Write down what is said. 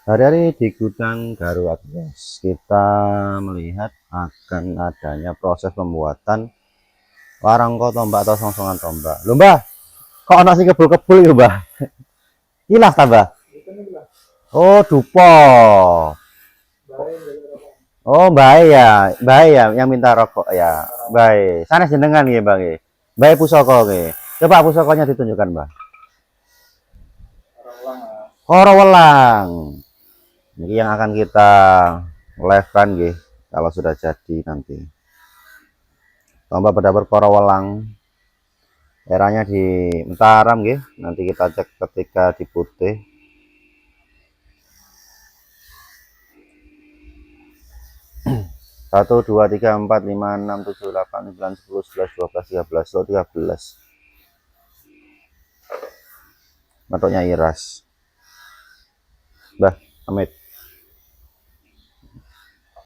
Hari-hari di gudang Garu Agnes kita melihat akan adanya proses pembuatan warangko tombak atau songsongan tombak. Lho Mbah, kok ana sing kebul-kebul ya Mbah? Ilas ta Mbah? Oh, dupo. Oh, Mbah ya yang minta rokok ya. Baik. Sanes jenengan nggih Mbah nggih. Mbah pusaka nggih. Coba pusakanya ditunjukkan Mbah. Koro welang. Ini yang akan kita live kan nggih kalau sudah jadi nanti. Tombak pedabar koro welang. Eranya di Mataram nggih. Nanti kita cek ketika di putih. 1 2 3 4 5 6 7 8 9 10 11 12 13 13. Matoknya iras. Mbah, amit.